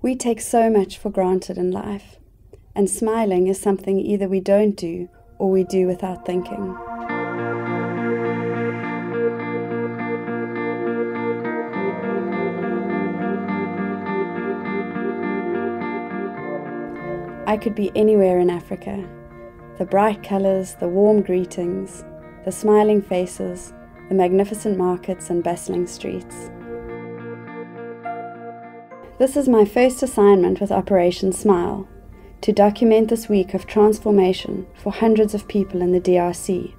We take so much for granted in life, and smiling is something either we don't do or we do without thinking. I could be anywhere in Africa. The bright colours, the warm greetings, the smiling faces, the magnificent markets and bustling streets. This is my first assignment with Operation Smile, to document this week of transformation for hundreds of people in the DRC,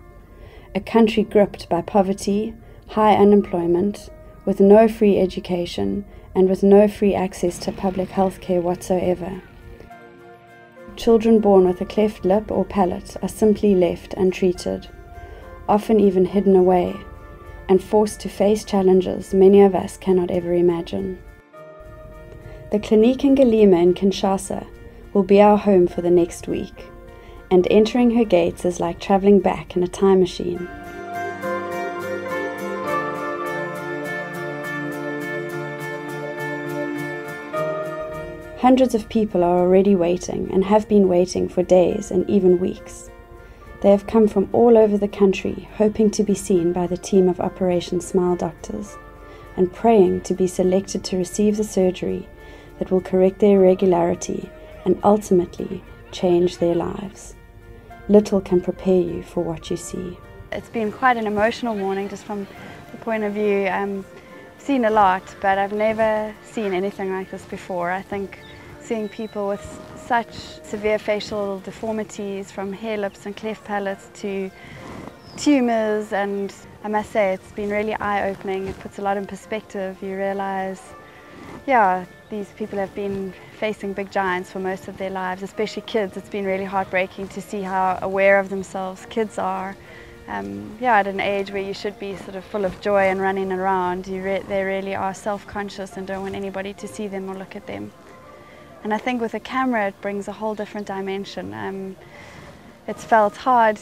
a country gripped by poverty, high unemployment, with no free education and with no free access to public health care whatsoever. Children born with a cleft lip or palate are simply left untreated, often even hidden away, and forced to face challenges many of us cannot ever imagine. The Clinique in Galima in Kinshasa will be our home for the next week, and entering her gates is like travelling back in a time machine. Hundreds of people are already waiting and have been waiting for days and even weeks. They have come from all over the country, hoping to be seen by the team of Operation Smile doctors, and praying to be selected to receive the surgery that will correct their irregularity and ultimately change their lives. Little can prepare you for what you see. It's been quite an emotional morning, just from the point of view, I've seen a lot, but I've never seen anything like this before. I think seeing people with such severe facial deformities, from hair lips and cleft palates to tumours, and I must say it's been really eye-opening. It puts a lot in perspective. You realise, yeah, these people have been facing big giants for most of their lives, especially kids. It's been really heartbreaking to see how aware of themselves kids are. At an age where you should be sort of full of joy and running around, they really are self-conscious and don't want anybody to see them or look at them. And I think with a camera it brings a whole different dimension. It's felt hard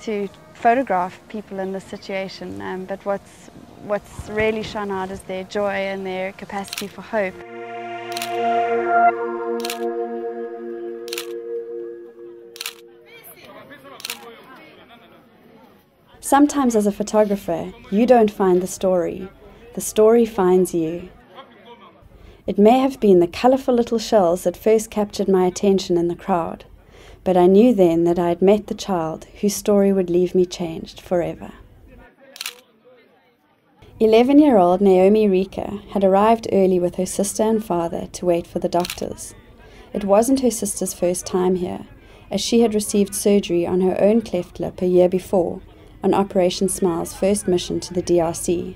to photograph people in this situation, but what's really shone out is their joy and their capacity for hope. Sometimes as a photographer, you don't find the story finds you. It may have been the colourful little shells that first captured my attention in the crowd, but I knew then that I had met the child whose story would leave me changed forever. 11-year-old Naomi had arrived early with her sister and father to wait for the doctors. It wasn't her sister's first time here, as she had received surgery on her own cleft lip a year before, on Operation Smile's first mission to the DRC.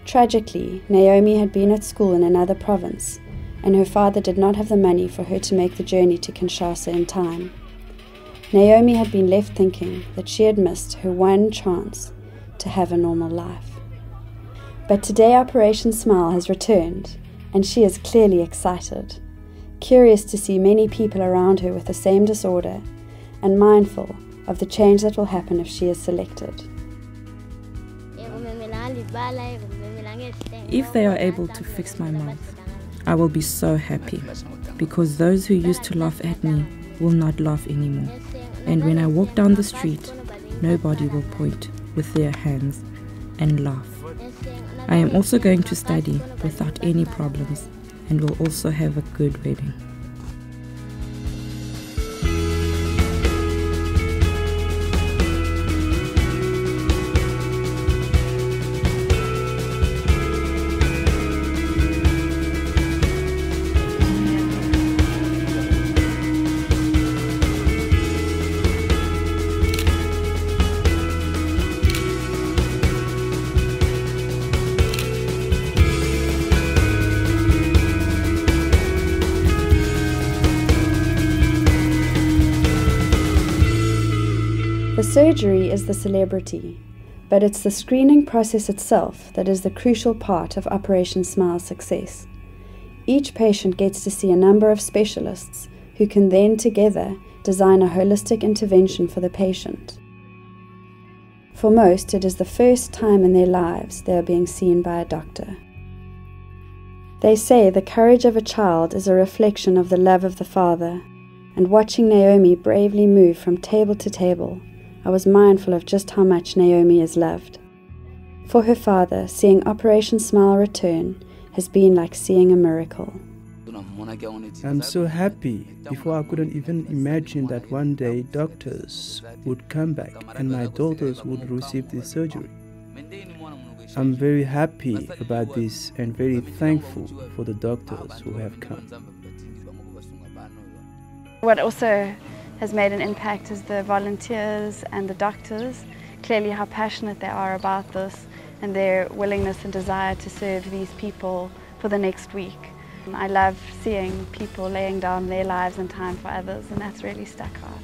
Tragically, Naomi had been at school in another province, and her father did not have the money for her to make the journey to Kinshasa in time. Naomi had been left thinking that she had missed her one chance to have a normal life. But today Operation Smile has returned, and she is clearly excited, curious to see many people around her with the same disorder, and mindful of the change that will happen if she is selected. If they are able to fix my mouth, I will be so happy, because those who used to laugh at me will not laugh anymore. And when I walk down the street, nobody will point with their hands and laugh. I am also going to study without any problems, and will also have a good wedding. The surgery is the celebrity, but it's the screening process itself that is the crucial part of Operation Smile's success. Each patient gets to see a number of specialists who can then together design a holistic intervention for the patient. For most, it is the first time in their lives they are being seen by a doctor. They say the courage of a child is a reflection of the love of the father, and watching Naomi bravely move from table to table, I was mindful of just how much Naomi is loved. For her father, seeing Operation Smile return has been like seeing a miracle. I'm so happy. Before I couldn't even imagine that one day doctors would come back and my daughters would receive this surgery. I'm very happy about this and very thankful for the doctors who have come. What also has made an impact is the volunteers and the doctors, clearly how passionate they are about this and their willingness and desire to serve these people for the next week. I love seeing people laying down their lives and time for others, and that's really stuck out.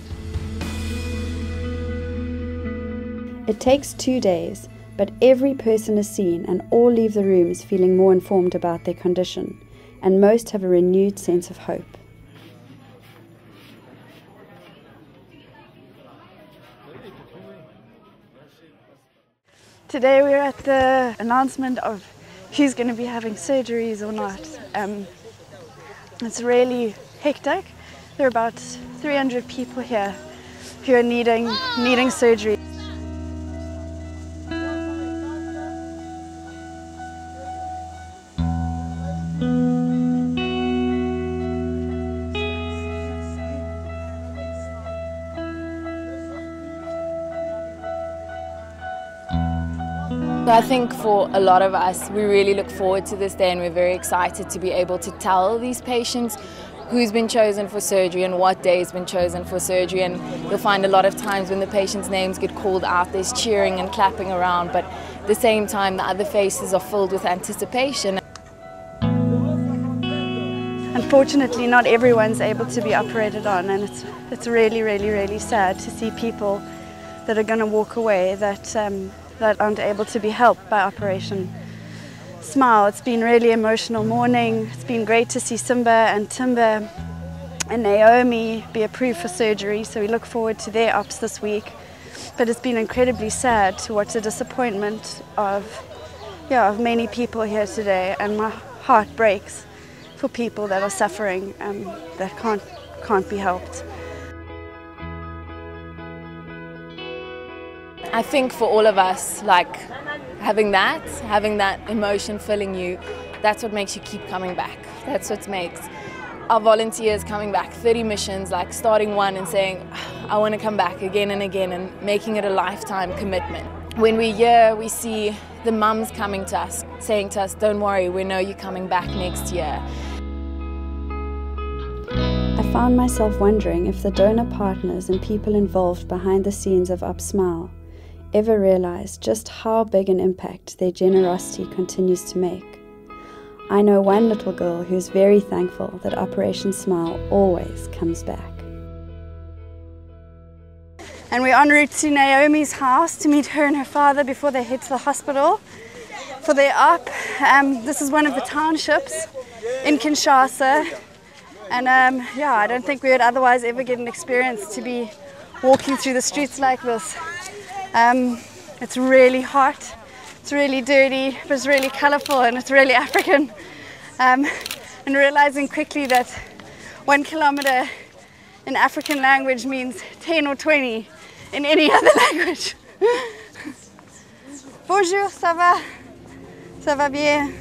It takes 2 days, but every person is seen and all leave the rooms feeling more informed about their condition, and most have a renewed sense of hope. Today we're at the announcement of who's going to be having surgeries or not. It's really hectic. There are about 300 people here who are needing surgery. I think for a lot of us, we really look forward to this day and we're very excited to be able to tell these patients who's been chosen for surgery and what day has been chosen for surgery. And you'll find a lot of times when the patients' names get called out, there's cheering and clapping around, but at the same time the other faces are filled with anticipation. Unfortunately, not everyone's able to be operated on, and it's really, really, really sad to see people that are going to walk away that aren't able to be helped by Operation Smile. It's been really emotional morning. It's been great to see Simba and Timber and Naomi be approved for surgery, so we look forward to their ops this week. But it's been incredibly sad to watch the disappointment of many people here today, and my heart breaks for people that are suffering that can't be helped. I think for all of us, like having that emotion filling you, that's what makes you keep coming back. That's what makes our volunteers coming back 30 missions, like starting one and saying, I want to come back again and again, and making it a lifetime commitment. When we're here, we see the mums coming to us, saying to us, don't worry, we know you're coming back next year. I found myself wondering if the donor partners and people involved behind the scenes of UpSmile ever realized just how big an impact their generosity continues to make. I know one little girl who's very thankful that Operation Smile always comes back. And we're en route to Naomi's house to meet her and her father before they head to the hospital for their op. This is one of the townships in Kinshasa, and I don't think we would otherwise ever get an experience to be walking through the streets like this. It's really hot, it's really dirty, but it's really colorful and it's really African. And realizing quickly that 1 kilometer in African language means 10 or 20 in any other language. Bonjour, ça va? Ça va bien?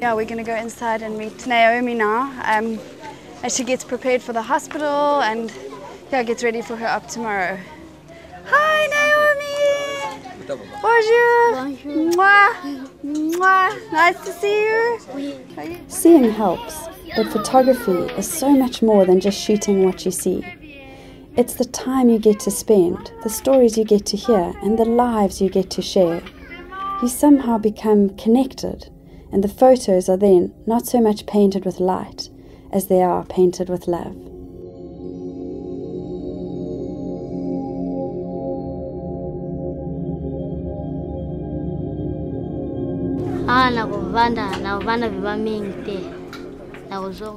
Yeah, we're going to go inside and meet Naomi now as she gets prepared for the hospital and gets ready for her op tomorrow. Hi Naomi! Bonjour! Mwah! Mwah! Nice to see you! Seeing helps, but photography is so much more than just shooting what you see. It's the time you get to spend, the stories you get to hear, and the lives you get to share. You somehow become connected, and the photos are then not so much painted with light as they are painted with love.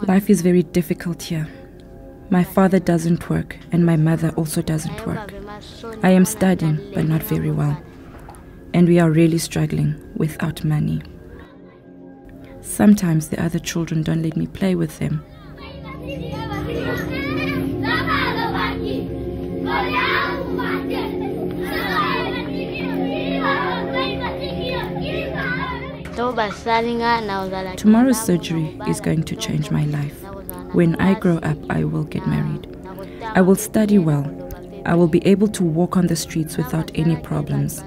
Life is very difficult here. My father doesn't work, and my mother also doesn't work. I am studying, but not very well. And we are really struggling without money. Sometimes the other children don't let me play with them. Tomorrow's surgery is going to change my life. When I grow up, I will get married. I will study well. I will be able to walk on the streets without any problems.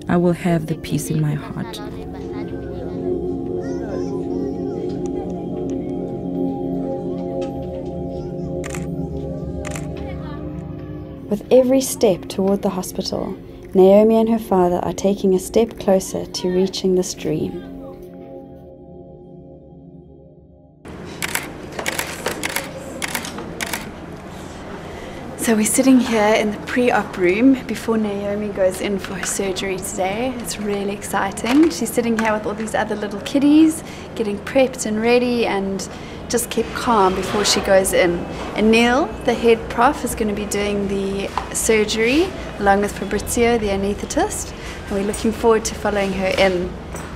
I will have the peace in my heart. With every step toward the hospital, Naomi and her father are taking a step closer to reaching this dream. So we're sitting here in the pre-op room before Naomi goes in for her surgery today. It's really exciting. She's sitting here with all these other little kiddies, getting prepped and ready, and just keep calm before she goes in. And Neil, the head prof, is going to be doing the surgery along with Fabrizio, the anaesthetist, and we're looking forward to following her in.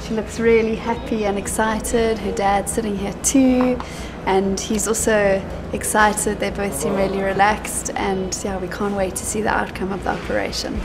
She looks really happy and excited. Her dad's sitting here too, and he's also excited. They both seem really relaxed, and yeah, we can't wait to see the outcome of the operation.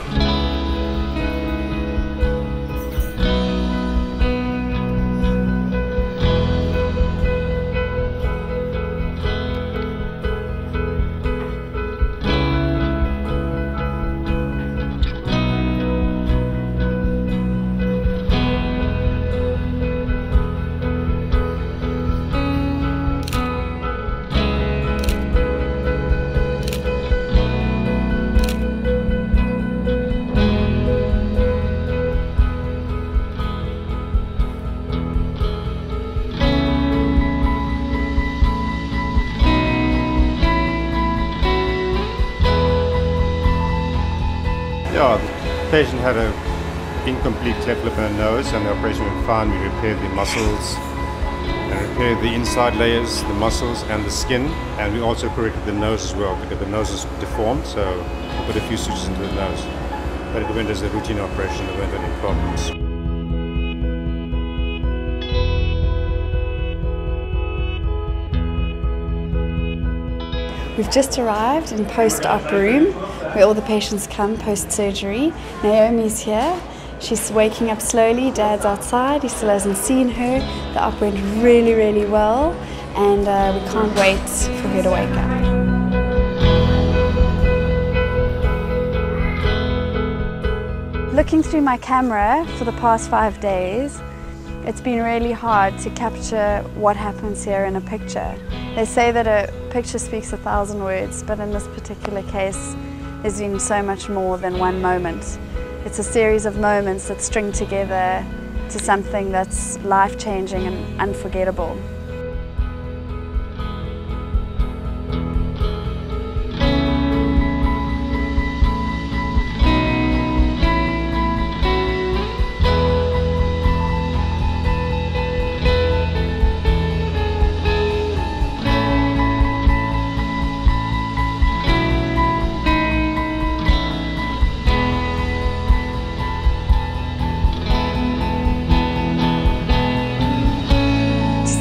Yeah, the patient had an incomplete cleft lip and a nose, and the operation went fine. We repaired the muscles and repaired the inside layers, the muscles and the skin, and we also corrected the nose as well because the nose is deformed, so we put a few sutures into the nose. But it went as a routine operation, there weren't any problems. We've just arrived in post-op room where all the patients come post-surgery. Naomi's here. She's waking up slowly. Dad's outside. He still hasn't seen her. The op went really, really well, and we can't wait for her to wake up. Looking through my camera for the past 5 days, it's been really hard to capture what happens here in a picture. They say that a picture speaks 1,000 words, but in this particular case, there's been so much more than one moment. It's a series of moments that string together to something that's life-changing and unforgettable.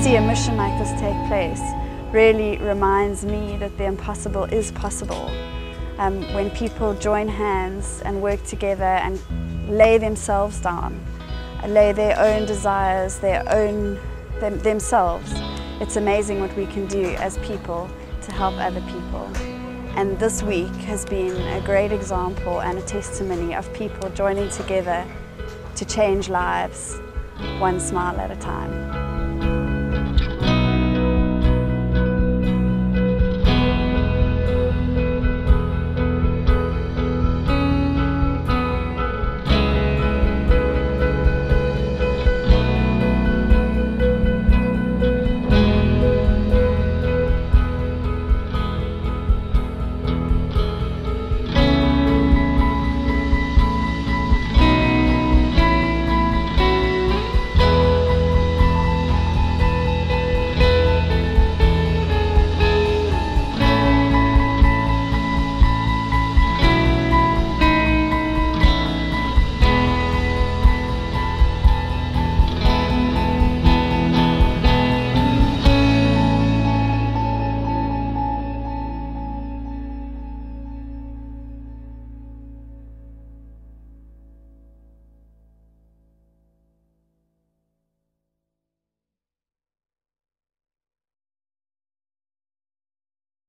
A mission like this take place really reminds me that the impossible is possible. When people join hands and work together and lay themselves down, lay their own desires, themselves, it's amazing what we can do as people to help other people. And this week has been a great example and a testimony of people joining together to change lives, one smile at a time.